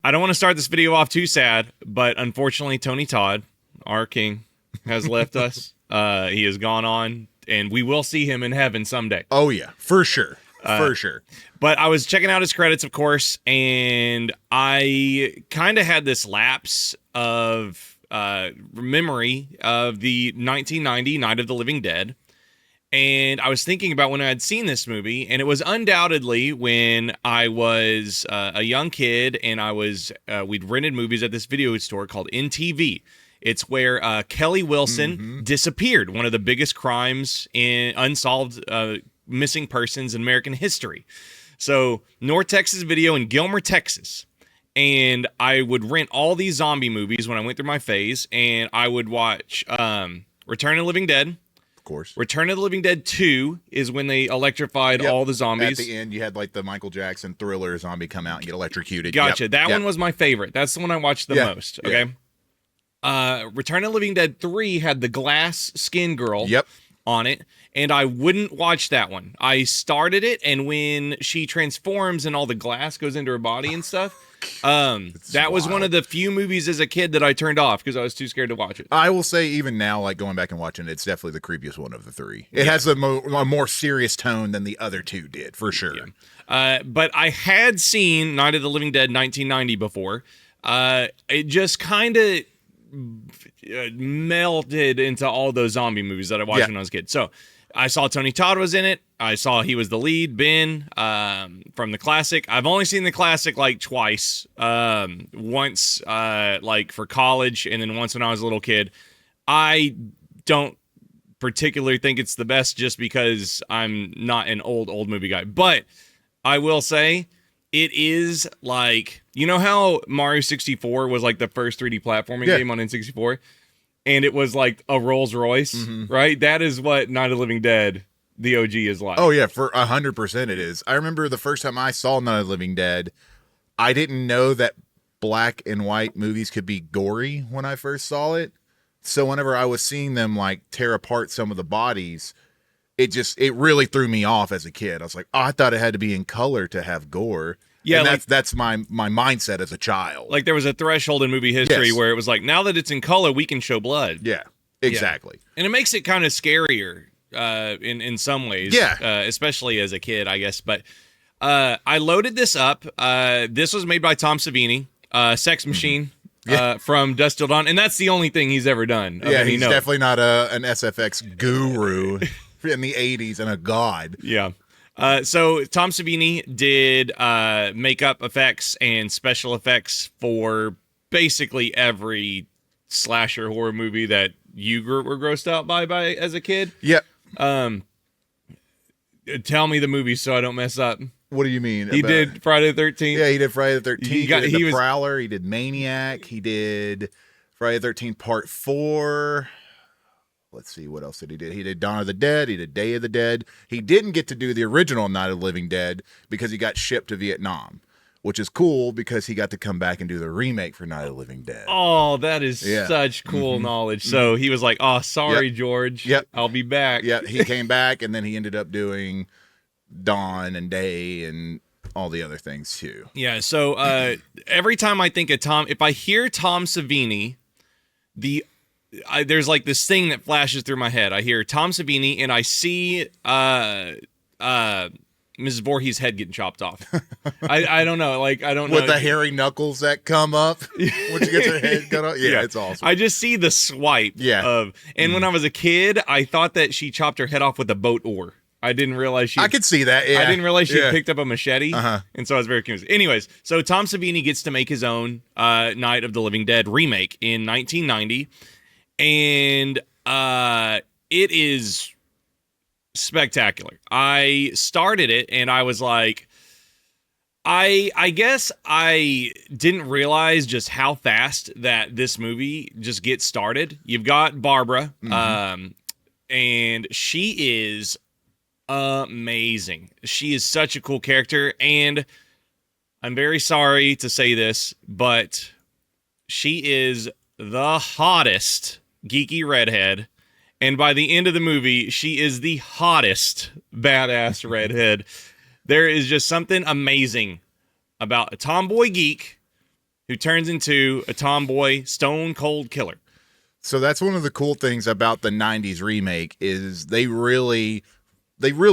I don't want to start this video off too sad, but unfortunately, Tony Todd, our king, has left us. He has gone on, and we will see him in heaven someday. Oh, yeah, for sure. For sure. But I was checking out his credits, of course, and I kind of had this lapse of memory of the 1990 Night of the Living Dead. And I was thinking about when I had seen this movie, and it was undoubtedly when I was a young kid, and we'd rented movies at this video store called NTV. It's where Kelly Wilson disappeared, one of the biggest crimes in unsolved missing persons in American history. So North Texas Video in Gilmer, Texas. And I would rent all these zombie movies when I went through my phase, and I would watch Return of the Living Dead. Course. Return of the Living Dead 2 is when they electrified all the zombies. At the end, you had like the Michael Jackson Thriller zombie come out and get electrocuted. Gotcha. That one was my favorite. That's the one I watched the most. Okay. Return of the Living Dead 3 had the glass skin girl on it, and I wouldn't watch that one. I started it, and when she transforms and all the glass goes into her body and stuff, that was one of the few movies as a kid that I turned off because I was too scared to watch it. I will say, even now, like going back and watching it, it's definitely the creepiest one of the three. It has a more serious tone than the other two did, for sure. But I had seen Night of the Living Dead 1990 before. It just kind of melted into all those zombie movies that I watched when I was a kid. So I saw Tony Todd was in it. I saw he was the lead, Ben, from the classic. I've only seen the classic like twice. Once like for college, and then once when I was a little kid. I don't particularly think it's the best just because I'm not an old movie guy. But I will say it is like, you know how Mario 64 was like the first 3D platforming game on N64? And it was like a Rolls Royce, right? That is what Night of the Living Dead, the OG, is like. Oh, yeah, for 100% it is. I remember the first time I saw Night of the Living Dead, I didn't know that black and white movies could be gory when I first saw it. So whenever I was seeing them like tear apart some of the bodies, it really threw me off as a kid. I was like, oh, I thought it had to be in color to have gore. Yeah, and that's my mindset as a child. Like there was a threshold in movie history where it was like, now that it's in color, we can show blood. Yeah, exactly. Yeah. And it makes it kind of scarier in some ways. Yeah. Especially as a kid, I guess. But I loaded this up. This was made by Tom Savini, Sex Machine. From Dusk Till Dawn, and that's the only thing he's ever done. Yeah, he's definitely not an SFX guru in the 80s and a god. Yeah. So Tom Savini did makeup effects and special effects for basically every slasher horror movie that you were grossed out by as a kid. Yep. Tell me the movie so I don't mess up. What do you mean? He did Friday the 13th. Yeah, he did Friday the 13th. He did The Prowler. He did Maniac. He did Friday the 13th Part 4. Let's see, what else did he do? He did Dawn of the Dead. He did Day of the Dead. He didn't get to do the original Night of the Living Dead because he got shipped to Vietnam, which is cool because he got to come back and do the remake for Night of the Living Dead. Oh, that is such cool knowledge. So he was like, oh, sorry, George. Yep. I'll be back. Yeah, he came back, and then he ended up doing Dawn and Day and all the other things too. Yeah, so every time I think of Tom, if I hear Tom Savini, there's like this thing that flashes through my head. I hear Tom Savini, and I see Mrs. Voorhees' head getting chopped off. I don't know. Like, I don't know. With the hairy knuckles that come up when she gets her head cut off. Yeah, it's awesome. I just see the swipe and when I was a kid, I thought that she chopped her head off with a boat oar. I didn't realize I could see that, yeah. I didn't realize she picked up a machete, and so I was very confused. Anyways, so Tom Savini gets to make his own Night of the Living Dead remake in 1990, and it is spectacular. I started it, and I was like, I guess I didn't realize just how fast that this movie just gets started. You've got Barbara, and she is amazing. She is such a cool character, and I'm very sorry to say this, but she is the hottest geeky redhead, and by the end of the movie, she is the hottest badass redhead. There is just something amazing about a tomboy geek who turns into a tomboy stone cold killer. So that's one of the cool things about the 90s remake is they really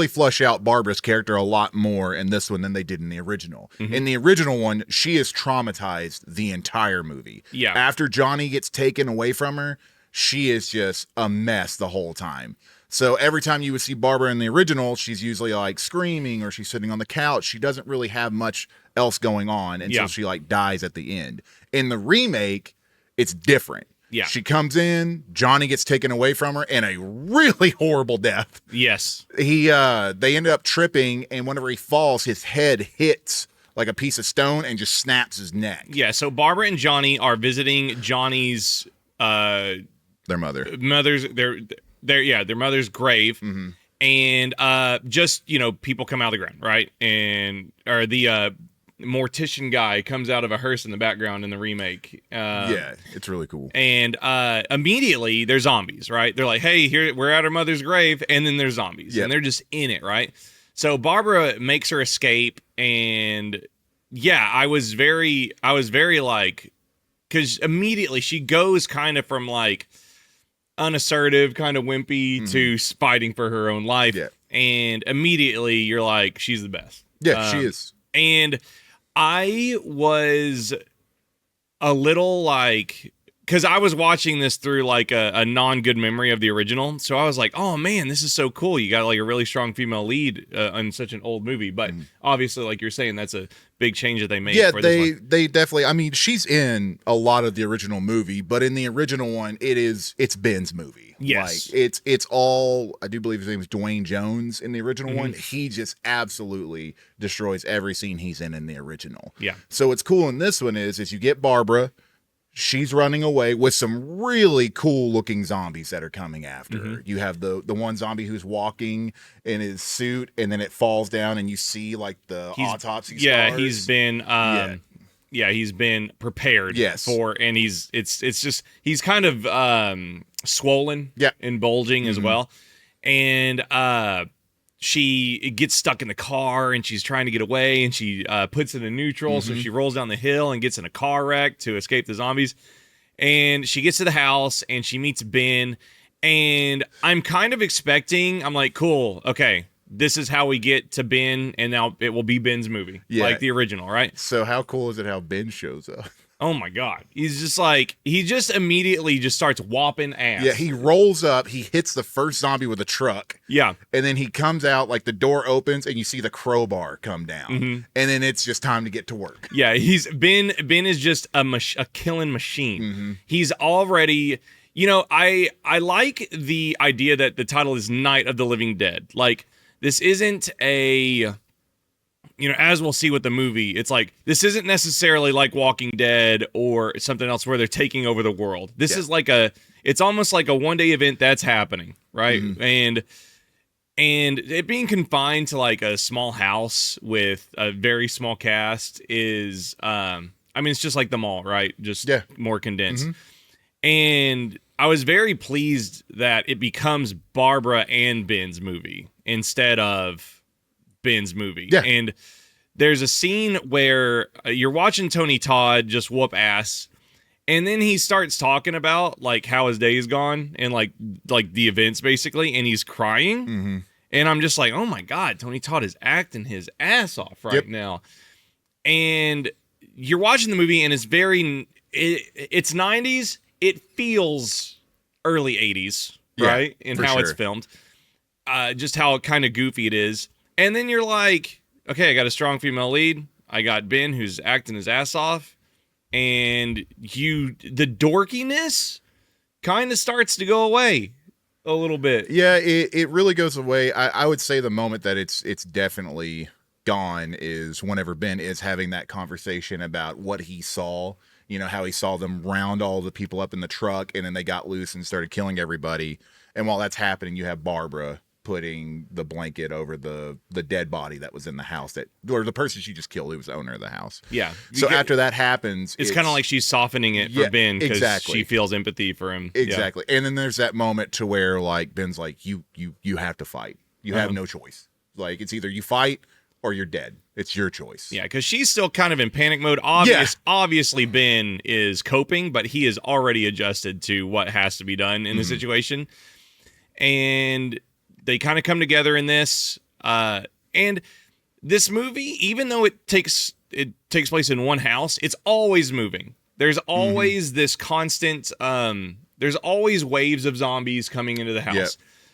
flush out Barbara's character a lot more in this one than they did in the original. Mm-hmm. In the original one, she is traumatized the entire movie. Yeah. After Johnny gets taken away from her, she is just a mess the whole time. So every time you would see Barbara in the original, she's usually like screaming or she's sitting on the couch. She doesn't really have much else going on until she like dies at the end. In the remake, it's different. Yeah. She comes in, Johnny gets taken away from her, and a really horrible death. Yes. They end up tripping, and whenever he falls, his head hits like a piece of stone and just snaps his neck. Yeah, so Barbara and Johnny are visiting Johnny's their mother. Their mother's grave. Mm-hmm. And just, people come out of the ground, right? Or the mortician guy comes out of a hearse in the background in the remake. Yeah, it's really cool. And immediately there's zombies, right? They're like, hey, here we're at our mother's grave, and then there's zombies. Yep. And they're just in it, right? So Barbara makes her escape, and yeah, I was very like, because immediately she goes kind of from like unassertive, kind of wimpy to fighting for her own life. Yeah. And immediately you're like, she's the best. Yeah, she is. And I was a little like, because I was watching this through like a non-good memory of the original. So I was like, oh man, this is so cool. You got like a really strong female lead on such an old movie. But obviously, like you're saying, that's a big change that they made. Yeah, for this one. they definitely, I mean, she's in a lot of the original movie, but in the original one, it's Ben's movie. Yes. Like, it's all, I do believe his name is Dwayne Jones in the original one. He just absolutely destroys every scene he's in the original. Yeah. So what's cool in this one is you get Barbara. She's running away with some really cool looking zombies that are coming after her. You have the one zombie who's walking in his suit, and then it falls down, and you see like the autopsy scars. Yeah, he's been he's been prepared for, and he's kind of swollen and bulging as well. And she gets stuck in the car, and she's trying to get away, and she puts it in neutral, so she rolls down the hill and gets in a car wreck to escape the zombies. And she gets to the house, and she meets Ben, and I'm kind of expecting, I'm like, cool, okay, this is how we get to Ben, and now it will be Ben's movie, like the original, right? So how cool is it how Ben shows up? Oh my God. He's just like, he just immediately just starts whopping ass. Yeah, he rolls up, he hits the first zombie with a truck. Yeah. And then he comes out, like the door opens and you see the crowbar come down. And then it's just time to get to work. Yeah, Ben is just a killing machine. He's already, I like the idea that the title is Night of the Living Dead. Like, this isn't as we'll see with the movie, it's like, this isn't necessarily like Walking Dead or something else where they're taking over the world. This is like it's almost like a one-day event that's happening, right? And it being confined to like a small house with a very small cast is, it's just like the mall, right? Just more condensed. And I was very pleased that it becomes Barbara and Ben's movie instead of Ben's movie. Yeah. And there's a scene where you're watching Tony Todd just whoop ass, and then he starts talking about like how his day's gone and like the events basically, and he's crying. And I'm just like, oh my God, Tony Todd is acting his ass off right now. And you're watching the movie, and it's it's 90s. It feels early 80s, right? In how it's filmed. Just how kind of goofy it is. And then you're like, okay, I got a strong female lead. I got Ben who's acting his ass off. And the dorkiness kind of starts to go away a little bit. Yeah, it really goes away. I would say the moment that it's definitely gone is whenever Ben is having that conversation about what he saw. How he saw them round all the people up in the truck, and then they got loose and started killing everybody. And while that's happening, you have Barbara putting the blanket over the dead body that was in the house, or the person she just killed, who was the owner of the house. Yeah. So after that happens, it's kind of like she's softening it for Ben because she feels empathy for him. Exactly. And then there's that moment to where like Ben's like, you have to fight. You have no choice. Like, it's either you fight or you're dead. It's your choice. Yeah, because she's still kind of in panic mode. Obviously, Ben is coping, but he is already adjusted to what has to be done in the situation. And they kind of come together in this. And this movie, even though it takes place in one house, it's always moving. There's always this constant. There's always waves of zombies coming into the house. Yep.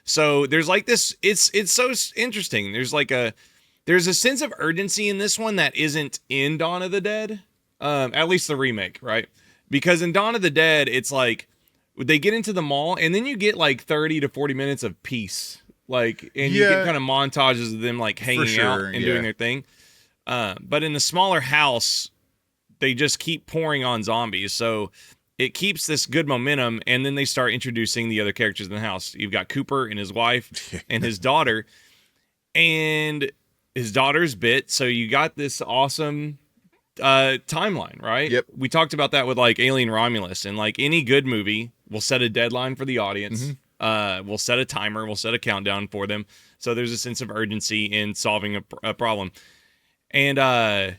So there's like this. It's so interesting. There's a sense of urgency in this one that isn't in Dawn of the Dead, at least the remake, right? Because in Dawn of the Dead, it's like they get into the mall and then you get like 30 to 40 minutes of peace, like, and you get kind of montages of them like hanging out and doing their thing. But in the smaller house, they just keep pouring on zombies, so it keeps this good momentum. And then they start introducing the other characters in the house. You've got Cooper and his wife and his daughter, and his daughter's bit, so you got this awesome timeline, right? Yep. We talked about that with like Alien Romulus, and like any good movie, we'll set a deadline for the audience. We'll set a timer, we'll set a countdown for them, so there's a sense of urgency in solving a problem. And I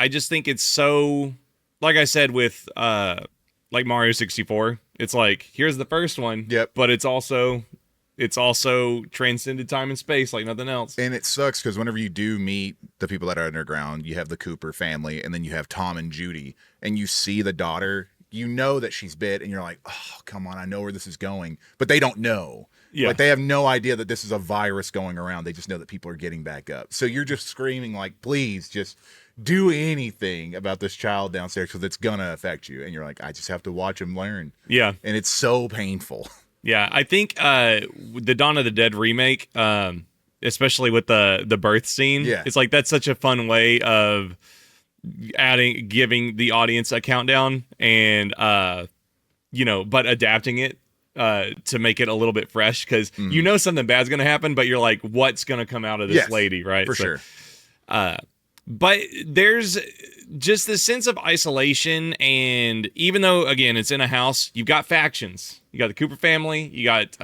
just think it's so, like I said with like Mario 64, it's like here's the first one, but it's also transcended time and space like nothing else. And it sucks because whenever you do meet the people that are underground, you have the Cooper family, and then you have Tom and Judy, and you see the daughter, you know that she's bit, and you're like, oh, come on, I know where this is going. But they don't know. Yeah. Like, they have no idea that this is a virus going around. They just know that people are getting back up. So you're just screaming like, please, just do anything about this child downstairs because it's going to affect you. And you're like, I just have to watch him learn. Yeah. And it's so painful. Yeah, I think the Dawn of the Dead remake, especially with the birth scene, it's like that's such a fun way of giving the audience a countdown and, but adapting it to make it a little bit fresh because you know something bad's going to happen, but you're like, what's going to come out of this lady, right? For sure. But there's just this sense of isolation, and even though, again, it's in a house, you've got factions. You got the Cooper family, you got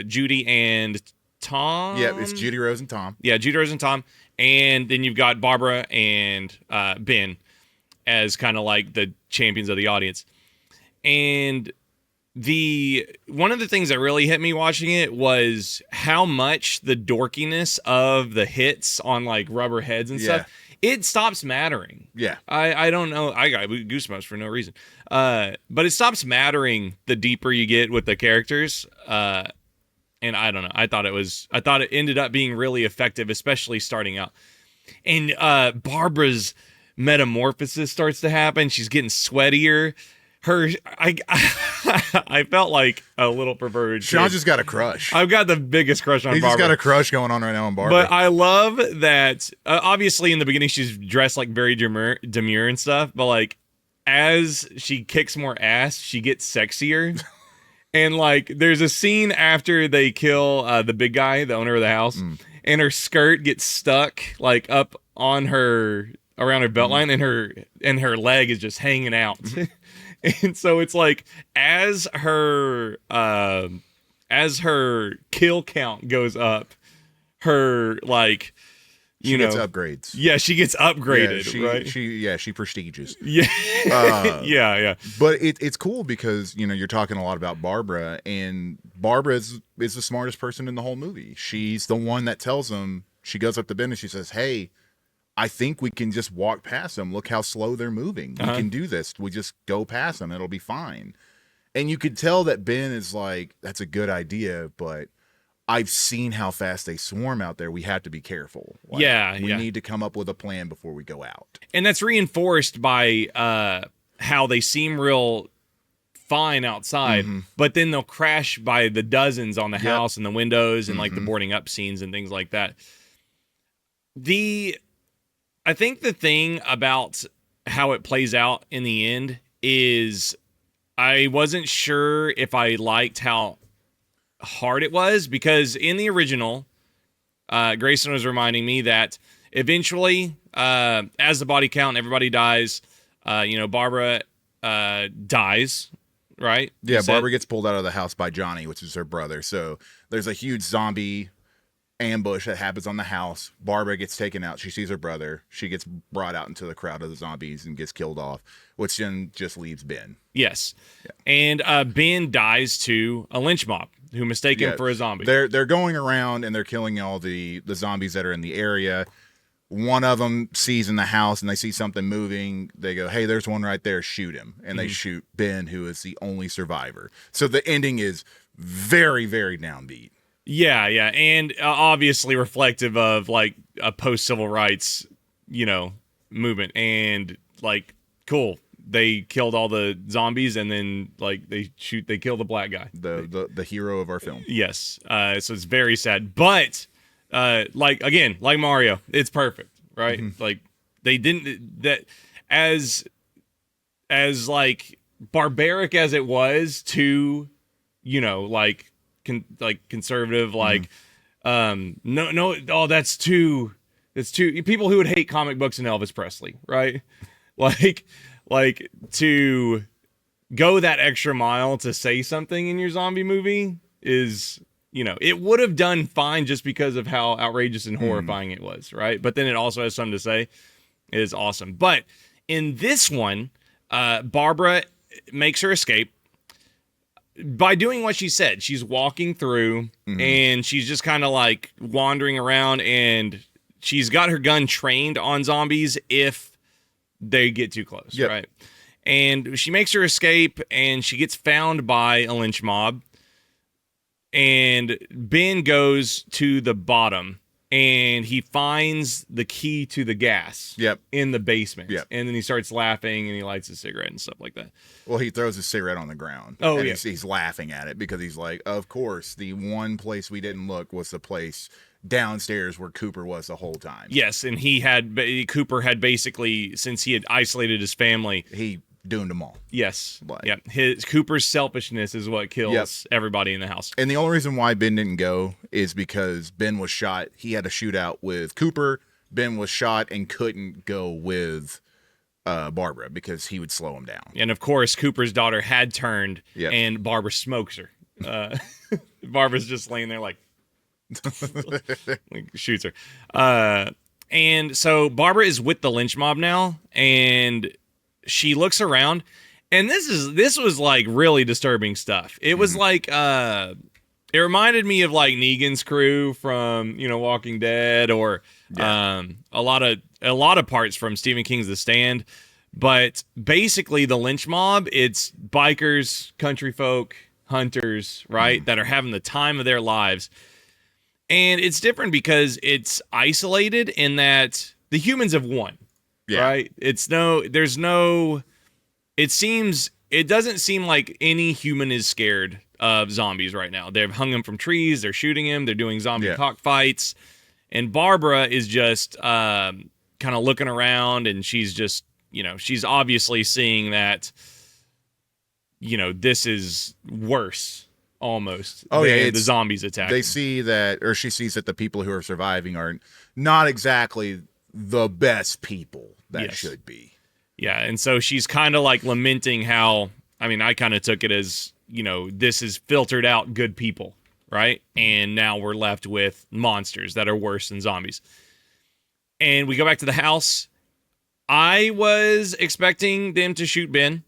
Judy and Tom. Yeah, it's Judy, Rose, and Tom. Yeah, Judy, Rose, and Tom. And then you've got Barbara and Ben as kind of like the champions of the audience. And one of the things that really hit me watching it was how much the dorkiness of the hits on like rubber heads and stuff, it stops mattering. Yeah. I don't know. I got goosebumps for no reason. But it stops mattering the deeper you get with the characters. And I don't know. I thought it ended up being really effective, especially starting out. And Barbara's metamorphosis starts to happen. She's getting sweatier. I felt like a little perverted. Sean just got a crush. I've got the biggest crush on Barbara. He's just got a crush going on right now on Barbara. But I love that, obviously in the beginning she's dressed like very demure and stuff, but like as she kicks more ass, she gets sexier. And like there's a scene after they kill the big guy, the owner of the house, and her skirt gets stuck like up on her, around her belt line, and her leg is just hanging out. And so it's like as her kill count goes up, her like she gets upgrades. Yeah, she gets upgraded. Right? She prestiges. Yeah, yeah. But it's cool because you're talking a lot about Barbara, and Barbara is the smartest person in the whole movie. She's the one that tells them. She goes up to Ben and she says, "Hey, I think we can just walk past them. Look how slow they're moving. We can do this. We just go past them. It'll be fine." And you could tell that Ben is like, that's a good idea, but I've seen how fast they swarm out there. We have to be careful. We need to come up with a plan before we go out. And that's reinforced by how they seem real fine outside, but then they'll crash by the dozens on the house and the windows and like the boarding up scenes and things like that. I think the thing about how it plays out in the end is I wasn't sure if I liked how hard it was, because in the original, Grayson was reminding me that eventually, as the body count and everybody dies, Barbara dies, right? Yeah, Barbara gets pulled out of the house by Johnny, which is her brother. So there's a huge zombie ambush that happens on the house. Barbara gets taken out. She sees her brother. She gets brought out into the crowd of the zombies and gets killed off, which then just leaves Ben. Yes. Yeah. And Ben dies to a lynch mob who mistake him for a zombie. They're going around and they're killing all the zombies that are in the area. One of them sees in the house and they see something moving. They go, hey, there's one right there. Shoot him. And they shoot Ben, who is the only survivor. So the ending is very, very downbeat. Yeah, yeah. And obviously reflective of like a post-civil rights, movement. And like, cool. They killed all the zombies and then like they kill the black guy. The hero of our film. Yes. So it's very sad. But like Mario, it's perfect, right? Mm-hmm. Like they didn't that as like barbaric as it was to, like conservative, like that's too people who would hate comic books and Elvis Presley, right? Like to go that extra mile to say something in your zombie movie is, it would have done fine just because of how outrageous and horrifying it was, right? But then it also has something to say. It is awesome. But in this one, Barbara makes her escape by doing what she said. She's walking through and she's just kind of like wandering around, and she's got her gun trained on zombies if they get too close, right? And she makes her escape and she gets found by a lynch mob. And Ben goes to the bottom and he finds the key to the gas in the basement. And then he starts laughing and he lights a cigarette and stuff like that. Well, he throws his cigarette on the ground. Oh, and yeah. He's laughing at it because he's like, of course, the one place we didn't look was the place downstairs where Cooper was the whole time. Yes, and Cooper had basically, since he had isolated his family, he doomed them all. Yes. Cooper's selfishness is what kills everybody in the house. And the only reason why Ben didn't go is because Ben was shot. He had a shootout with Cooper. Ben was shot and couldn't go with Barbara because he would slow him down. And of course, Cooper's daughter had turned and Barbara smokes her. Barbara's just laying there like shoots her. And so Barbara is with the lynch mob now, and she looks around, and this was like really disturbing stuff. It was like it reminded me of like Negan's crew from Walking Dead, or a lot of parts from Stephen King's The Stand. But basically, the lynch mob, it's bikers, country folk, hunters, right, that are having the time of their lives. And it's different because it's isolated in that the humans have won, right? It doesn't seem like any human is scared of zombies right now. They've hung him from trees, they're shooting him, they're doing zombie cockfights. And Barbara is just kind of looking around, and she's just, she's obviously seeing that, this is worse. Almost. The zombies attack. They see that, or she sees that the people who are surviving are not exactly the best people that should be. Yeah, and so she's kind of like lamenting how, I kind of took it as, this is filtered out good people, right? And now we're left with monsters that are worse than zombies. And we go back to the house. I was expecting them to shoot Ben.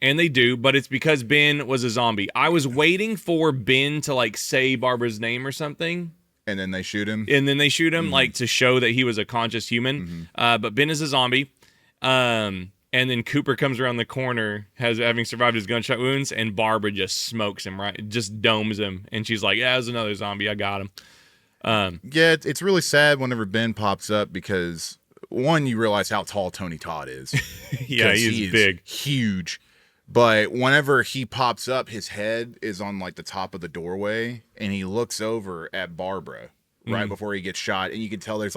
And they do, but it's because Ben was a zombie. I was waiting for Ben to like say Barbara's name or something. And then they shoot him. Like to show that he was a conscious human. But Ben is a zombie. And then Cooper comes around the corner, having survived his gunshot wounds, and Barbara just smokes him, right? Just domes him. And she's like, there's another zombie. I got him. It's really sad whenever Ben pops up because, one, you realize how tall Tony Todd is. He's big. Huge. But whenever he pops up, his head is on like the top of the doorway, and he looks over at Barbara right before he gets shot, and you can tell there's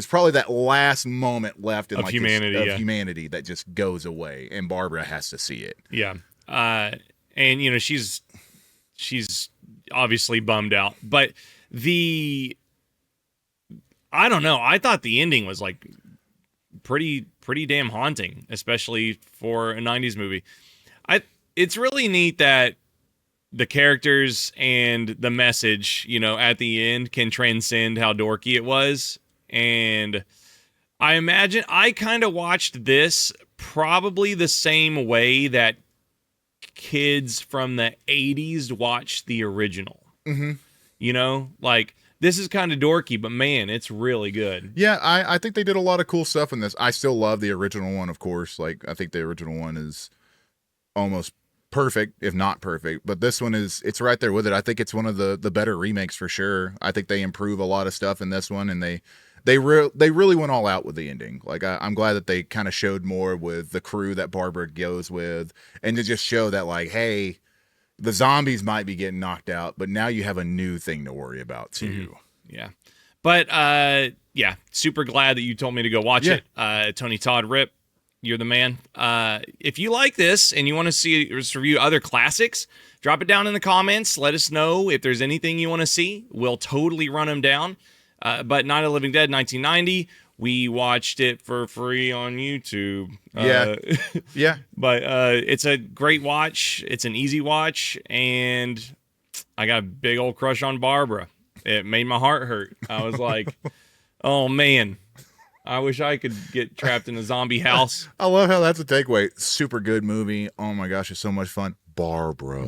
probably that last moment left in humanity that just goes away, and Barbara has to see it. Yeah. And she's obviously bummed out, but I don't know. I thought the ending was like pretty damn haunting, especially for a 90s movie. It's really neat that the characters and the message, at the end can transcend how dorky it was. And I imagine I kind of watched this probably the same way that kids from the 80s watched the original. Like, this is kind of dorky, but man, it's really good. Yeah, I think they did a lot of cool stuff in this. I still love the original one, of course. Like, I think the original one is almost perfect, if not perfect. But this one it's right there with it. I think it's one of the better remakes for sure. I think they improve a lot of stuff in this one, and they really went all out with the ending. Like, I'm glad that they kind of showed more with the crew that Barbara goes with, and to just show that, like, hey, the zombies might be getting knocked out, but now you have a new thing to worry about too. Yeah. But yeah, super glad that you told me to go watch it. Tony Todd, Rip, you're the man. If you like this and you want to see us review other classics, drop it down in the comments. Let us know if there's anything you want to see. We'll totally run them down. But Night of the Living Dead 1990, we watched it for free on YouTube. Yeah. But it's a great watch. It's an easy watch. And I got a big old crush on Barbara. It made my heart hurt. I was like, oh, man. I wish I could get trapped in a zombie house. I love how that's a takeaway. Super good movie. Oh, my gosh, it's so much fun. Barbara.